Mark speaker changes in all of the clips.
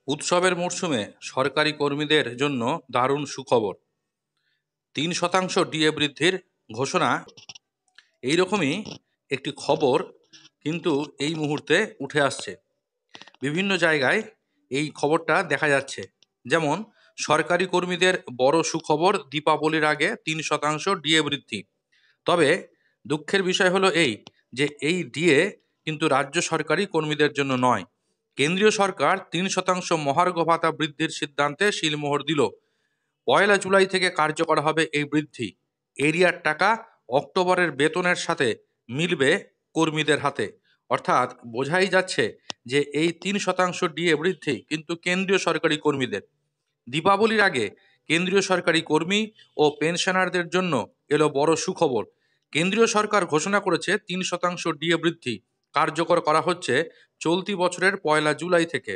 Speaker 1: উৎসবের মরশুমে সরকারি কর্মীদের জন্য দারুণ সুখবর। ৩% ডিএ বৃদ্ধির ঘোষণা। এইরকমই একটি খবর কিন্তু এই মুহূর্তে উঠে আসছে। বিভিন্ন জায়গায় এই খবরটা দেখা যাচ্ছে। যেমন সরকারি কর্মীদের বড় সুখবর, দীপাবলির আগে ৩% ডিএ বৃদ্ধি। তবে দুঃখের বিষয় হলো এই যে এই ডিএ কিন্তু রাজ্য সরকারি কর্মীদের জন্য নয়। কেন্দ্রীয় সরকার ৩% মহার্ঘ ভাতা বৃদ্ধির সিদ্ধান্তে শিলমোহর দিল। ১ জুলাই থেকে কার্যকর হবে এই বৃদ্ধি। এরিয়ার টাকা অক্টোবরের বেতনের সাথে মিলবে কর্মীদের হাতে। অর্থাৎ বোঝাই যাচ্ছে যে এই ৩% ডিএ বৃদ্ধি কিন্তু কেন্দ্রীয় সরকারি কর্মীদের। দীপাবলির আগে কেন্দ্রীয় সরকারি কর্মী ও পেনশনারদের জন্য এলো বড় সুখবর। কেন্দ্রীয় সরকার ঘোষণা করেছে ৩% ডিএ বৃদ্ধি কার্যকর করা হচ্ছে চলতি বছরের ১ জুলাই থেকে।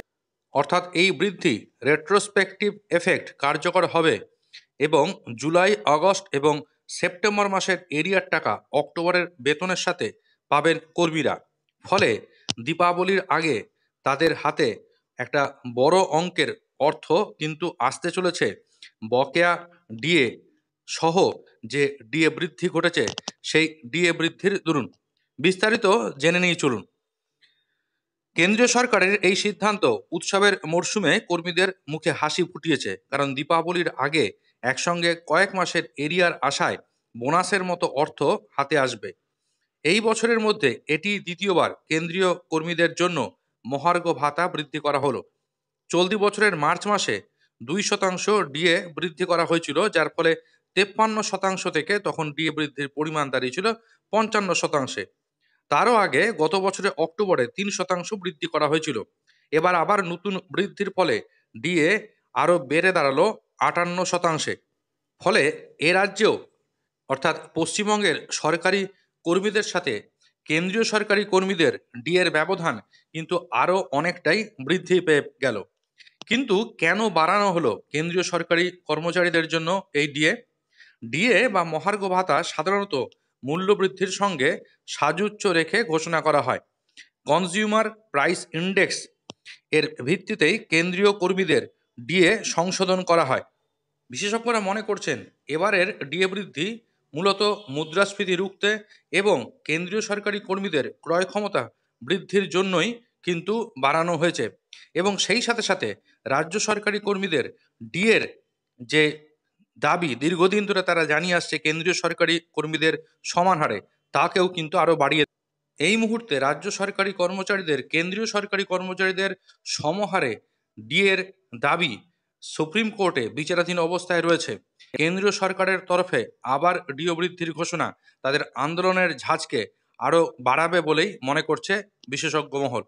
Speaker 1: অর্থাৎ এই বৃদ্ধি রেট্রোস্পেকটিভ এফেক্ট কার্যকর হবে এবং জুলাই, আগস্ট এবং সেপ্টেম্বর মাসের এরিয়ার টাকা অক্টোবরের বেতনের সাথে পাবেন কর্মীরা। ফলে দীপাবলির আগে তাদের হাতে একটা বড় অঙ্কের অর্থ কিন্তু আসতে চলেছে। বকেয়া ডিএ সহ যে ডিএ বৃদ্ধি ঘটেছে সেই ডিএ বৃদ্ধির দরুন। বিস্তারিত জেনে নিয়ে চলুন। কেন্দ্রীয় সরকারের এই সিদ্ধান্ত উৎসবের মরশুমে কর্মীদের মুখে হাসি ফুটিয়েছে। কারণ দীপাবলির আগে একসঙ্গে কয়েক মাসের এরিয়ার আশায় বোনাসের মতো অর্থ হাতে আসবে। এই বছরের মধ্যে এটি দ্বিতীয়বার কেন্দ্রীয় কর্মীদের জন্য মহার্ঘ ভাতা বৃদ্ধি করা হলো। চলতি বছরের মার্চ মাসে ২% ডিএ বৃদ্ধি করা হয়েছিল, যার ফলে ৫৩% থেকে তখন ডিএ বৃদ্ধির পরিমাণ দাঁড়িয়েছিল ৫৫%। তারও আগে গত বছরের অক্টোবরে ৩% বৃদ্ধি করা হয়েছিল। এবার আবার নতুন বৃদ্ধির ফলে ডিএ আরও বেড়ে দাঁড়ালো ৫৮%। ফলে এ রাজ্যেও অর্থাৎ পশ্চিমবঙ্গের সরকারি কর্মীদের সাথে কেন্দ্রীয় সরকারি কর্মীদের ডিএর ব্যবধান কিন্তু আরও অনেকটাই বৃদ্ধি পেয়ে গেল। কিন্তু কেন বাড়ানো হলো কেন্দ্রীয় সরকারি কর্মচারীদের জন্য এই ডিএ? ডিএ বা মহার্ঘ ভাতা সাধারণত মূল্যবৃদ্ধির সঙ্গে সাযুজ্য রেখে ঘোষণা করা হয়। কনজিউমার প্রাইস ইন্ডেক্স এর ভিত্তিতেই কেন্দ্রীয় কর্মীদের ডিএ সংশোধন করা হয়। বিশেষজ্ঞরা মনে করছেন এবারের ডিএ বৃদ্ধি মূলত মুদ্রাস্ফীতি রুখতে এবং কেন্দ্রীয় সরকারি কর্মীদের ক্রয় ক্ষমতা বৃদ্ধির জন্যই কিন্তু বাড়ানো হয়েছে। এবং সেই সাথে সাথে রাজ্য সরকারি কর্মীদের ডিএর যে দাবি দীর্ঘদিন ধরে তারা জানিয়ে আসছে কেন্দ্রীয় সরকারি কর্মীদের সমান হারে, তাকেও কিন্তু আরও বাড়িয়ে এই মুহূর্তে রাজ্য সরকারি কর্মচারীদের কেন্দ্রীয় সরকারি কর্মচারীদের সমহারে ডিএর দাবি সুপ্রিম কোর্টে বিচারাধীন অবস্থায় রয়েছে। কেন্দ্রীয় সরকারের তরফে আবার ডিএ বৃদ্ধির ঘোষণা তাদের আন্দোলনের ঝাঁজকে আরও বাড়াবে বলেই মনে করছে বিশেষজ্ঞ মহল।